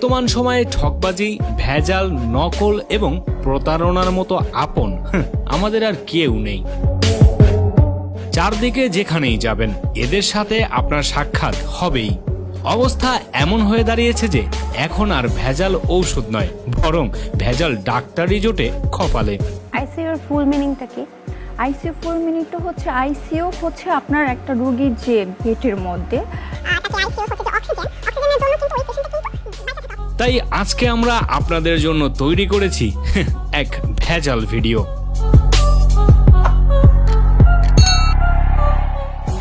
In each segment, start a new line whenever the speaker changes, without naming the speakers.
বর্তমান সময়ে ঠকবাজি, ভেজাল, নকল এবং প্রতারণার মতো আপন আমাদের আর কেউ নেই। চারদিকে যেখানেই যাবেন এদের সাথে আপনার সাক্ষাৎ হবেই। অবস্থা এমন হয়ে দাঁড়িয়েছে যে এখন আর ভেজাল ঔষধ নয়, বরং ভেজাল ডাক্তারি জোটে কপালে।
আইসিইউর ফুল মিনিংটা কি? আইসিইউ ফুল মিনিংটা হচ্ছে আইসিইউ হচ্ছে আপনার একটা রোগীর যে পেটের মধ্যে,
তাই আজকে আমরা আপনাদের জন্য তৈরি করেছি এক ভেজাল ভিডিও।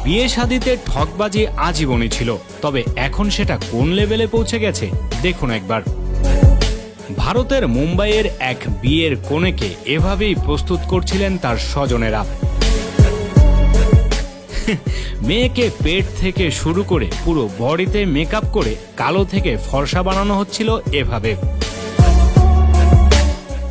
বিয়ে শাদিতে ঠকবাজি আজীবনই ছিল, তবে এখন সেটা কোন লেভেলে পৌঁছে গেছে দেখুন একবার। ভারতের মুম্বাইয়ের এক বিয়ের কনেকে এভাবেই প্রস্তুত করছিলেন তার স্বজনেরা। মেয়েকে পেট থেকে শুরু করে পুরো বডিতে মেকআপ করে কালো থেকে ফর্সা বানানো হচ্ছিল এভাবে।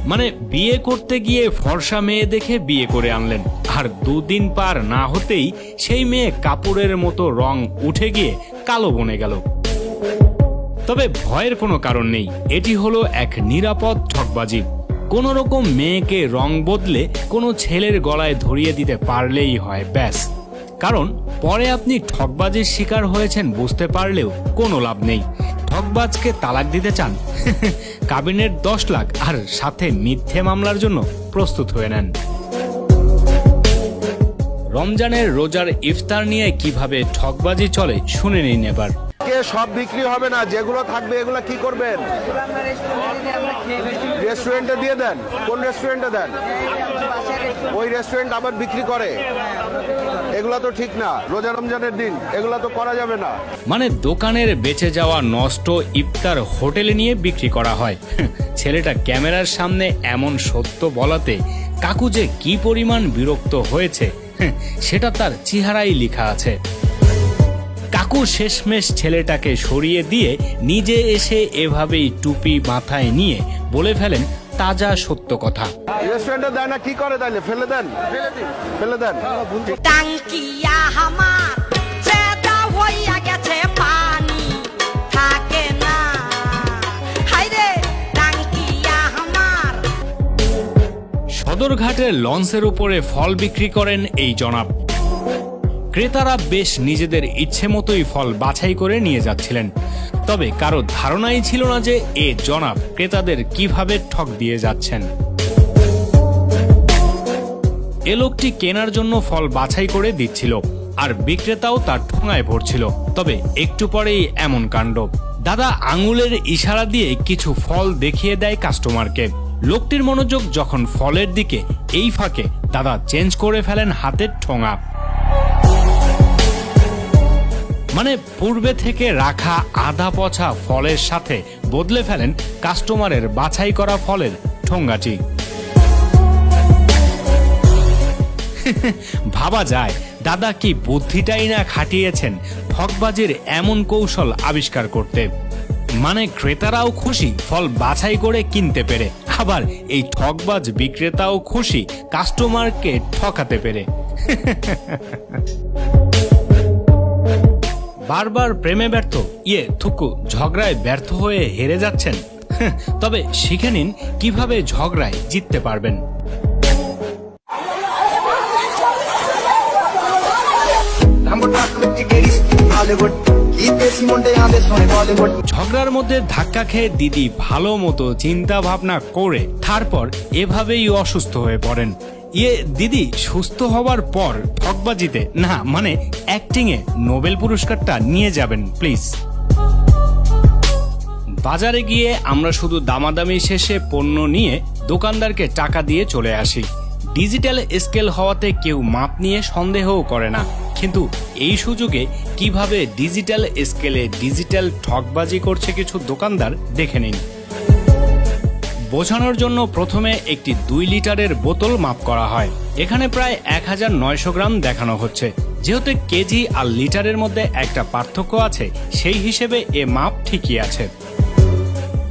মানে বিয়ে করতে গিয়ে ফর্সা মেয়ে দেখে বিয়ে করে আনলেন, আর দুদিন পার না হতেই সেই মেয়ে কাপড়ের মতো রং উঠে গিয়ে কালো বনে গেল। তবে ভয়ের কোনো কারণ নেই, এটি হলো এক নিরাপদ ঠকবাজি। কোন রকম মেয়েকে রং বদলে কোনো ছেলের গলায় ধরিয়ে দিতে পারলেই হয়, ব্যাস। কারণ পরে আপনি ঠকবাজির শিকার হয়েছেন বুঝতে পারলেও কোনো লাভ নেই। ঠকবাজকে তালাক দিতে চান? কাবিনের 10 লাখ আর সাথে মিথ্যে মামলার জন্য প্রস্তুত হয়ে নেন। রমজানের রোজার ইফতার নিয়ে কিভাবে ঠকবাজি চলে শুনে নিন এবার।
সব বিক্রি হবে না, যেগুলো থাকবে এগুলো কি করবেন? রেস্টুরেন্টে দিয়ে দেন। কোন রেস্টুরেন্টে দেন? ওই রেস্টুরেন্ট আবার বিক্রি করে, এগুলা তো ঠিক না। রোজা রমজানের দিন এগুলা তো করা যাবে না।
মানে দোকানের বেঁচে যাওয়া নষ্ট ইফতার হোটেলে নিয়ে বিক্রি করা হয়। ছেলেটা ক্যামেরার সামনে এমন সত্য বলাতে কাকু যে কি পরিমাণ বিরক্ত হয়েছে সেটা তার চেহারাই লেখা আছে। কাকু শেষমেশ ছেলেটাকে সরিয়ে দিয়ে নিজে এসে এভাবেই টুপি মাথায় নিয়ে বলে ফেলেন তাজা সত্য কথা।
রেস্টুরেন্টে দেয় না, কি করে তাইলে? ফেলে দেন, ফেলে দেন।
টাঙ্কিয়া হামার চেদা হইয়া গেছে, পানি থাকে না। হাইরে টাঙ্কিয়া হামার।
সদরঘাটের লঞ্চের উপরে ফল বিক্রি করেন এই জনাব। ক্রেতারা বেশ নিজেদের ইচ্ছে মতোই ফল বাছাই করে নিয়ে যাচ্ছিলেন, তবে কারো ধারণাই ছিল না যে এ জনাব ক্রেতাদের কিভাবে ঠক দিয়ে যাচ্ছেন। এ লোকটি কেনার জন্য ফল বাছাই করে দিচ্ছিল, আর বিক্রেতাও তার ঠোঙায় ভরছিল। তবে একটু পরেই এমন কাণ্ড। দাদা আঙুলের ইশারা দিয়ে কিছু ফল দেখিয়ে দেয় কাস্টমারকে। লোকটির মনোযোগ যখন ফলের দিকে, এই ফাঁকে দাদা চেঞ্জ করে ফেলেন হাতের ঠোঙা। মানে পূর্বে থেকে রাখা আধা পচা ফলের সাথে বদলে ফেলেন কাস্টমারের বাছাই করা ফলের ঠোঙ্গাটি। ভাবা যায় দাদা কি বুদ্ধিটাই না খাটিয়েছেন ঠকবাজির এমন কৌশল আবিষ্কার করতে। মানে ক্রেতারাও খুশি ফল বাছাই করে কিনতে পেরে, আবার এই ঠকবাজ বিক্রেতাও খুশি কাস্টমারকে ঠকাতে পেরে। বারবার প্রেমে ব্যর্থ, ঝগড়ায় ব্যর্থ হয়ে হেরে যাচ্ছেন? তবে শিখে নিন কিভাবে ঝগড়ায় জিততে পারবেন। ঝগড়ার মধ্যে ধাক্কা খেয়ে দিদি ভালো মতো চিন্তা ভাবনা করে তারপর এভাবেই অসুস্থ হয়ে পড়েন। দিদি সুস্থ হবার পর ঠকবাজিতে না, মানে অ্যাক্টিং এ নোবেল পুরস্কারটা নিয়ে যাবেন প্লিজ। বাজারে গিয়ে আমরা শুধু দামাদামি শেষে পণ্য নিয়ে দোকানদারকে টাকা দিয়ে চলে আসি। ডিজিটাল স্কেল হওয়াতে কেউ মাপ নিয়ে সন্দেহও করে না, কিন্তু এই সুযোগে কিভাবে ডিজিটাল স্কেলে ডিজিটাল ঠকবাজি করছে কিছু দোকানদার দেখে নিন। বোঝানোর জন্য প্রথমে একটি 2 লিটারের বোতল মাপ করা হয়। এখানে প্রায় 1900 গ্রাম দেখানো হচ্ছে। যেহেতু কেজি আর লিটারের মধ্যে একটা পার্থক্য আছে, সেই হিসেবে এ মাপ ঠিকই আছে।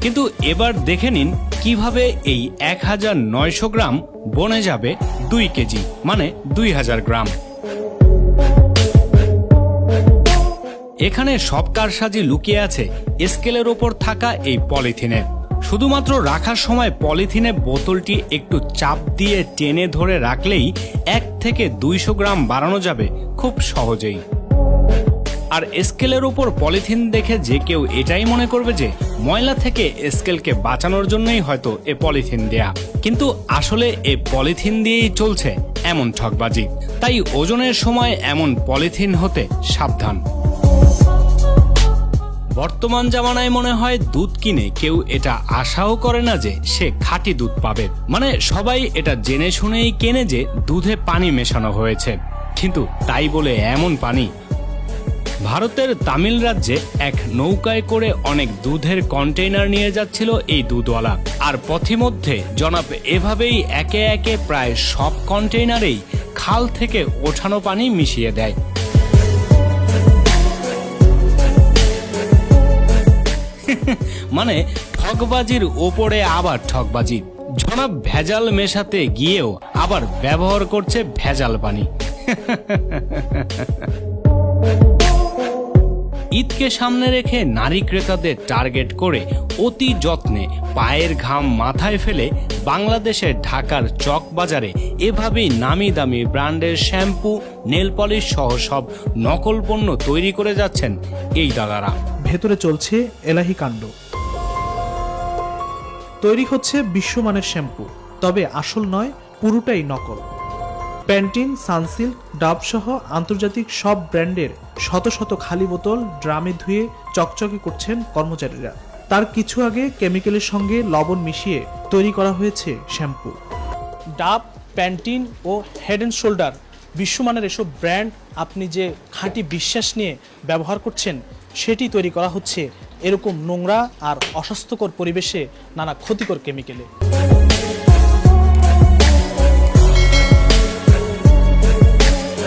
কিন্তু এবার দেখে নিন কিভাবে এই 1900 গ্রাম বনে যাবে 2 কেজি, মানে 2000 গ্রাম। এখানে সব কারসাজি লুকিয়ে আছে স্কেলের ওপর থাকা এই পলিথিনে। শুধুমাত্র রাখার সময় পলিথিনে বোতলটি একটু চাপ দিয়ে টেনে ধরে রাখলেই 1 থেকে 200 গ্রাম বাড়ানো যাবে খুব সহজেই। আর স্কেলের উপর পলিথিন দেখে যে কেউ এটাই মনে করবে যে ময়লা থেকে স্কেলকে বাঁচানোর জন্যই হয়তো এ পলিথিন দেয়া, কিন্তু আসলে এ পলিথিন দিয়েই চলছে এমন ঠকবাজি। তাই ওজনের সময় এমন পলিথিন হতে সাবধান। বর্তমান জামানায় মনে হয় দুধ কিনে কেউ এটা আশাও করে না যে সে খাঁটি দুধ পাবে। মানে সবাই এটা জেনে শুনেই কেনে যে দুধে পানি মেশানো হয়েছে, কিন্তু তাই বলে এমন পানি? ভারতের তামিল রাজ্যে এক নৌকায় করে অনেক দুধের কন্টেইনার নিয়ে যাচ্ছিল এই দুধওয়ালা। আর পথিমধ্যে জনাব এভাবেই একে একে প্রায় সব কন্টেইনারেই খাল থেকে ওঠানো পানি মিশিয়ে দেয়। মানে ঠকবাজির ওপরে আবার ঠকবাজি। জনাব ভেজাল মেশাতে গিয়েও আবার ব্যবহার করছে ভেজাল পানি। ঈদকে সামনে রেখে নারী ক্রেতাদের টার্গেট করে অতি যত্নে পায়ের ঘাম মাথায় ফেলে বাংলাদেশের ঢাকার চক বাজারে এভাবেই নামি দামি ব্র্যান্ডের শ্যাম্পু, নেল পলিশ সহ সব নকল পণ্য তৈরি করে যাচ্ছেন এই দাদারা।
ভেতরে চলছে এলাহি কাণ্ড। তৈরি হচ্ছে বিশ্বমানের শ্যাম্পু, তবে আসল নয়, পুরোটাই নকল। প্যান্টিন, সানসিল্ক, ডাব সহ আন্তর্জাতিক সব ব্র্যান্ডের শত শত খালি বোতল ড্রামে ধুয়ে চকচকে করছেন কর্মচারীরা। তার কিছু আগে কেমিক্যালের সঙ্গে লবণ মিশিয়ে তৈরি করা হয়েছে শ্যাম্পু। ডাব, প্যান্টিন ও হেড অ্যান্ড শোল্ডার বিশ্বমানের এসব ব্র্যান্ড আপনি যে খাঁটি বিশ্বাস নিয়ে ব্যবহার করছেন, সেটি তৈরি করা হচ্ছে এরকম নোংরা আর অস্বাস্থ্যকর পরিবেশে নানা ক্ষতিকর কেমিক্যালে।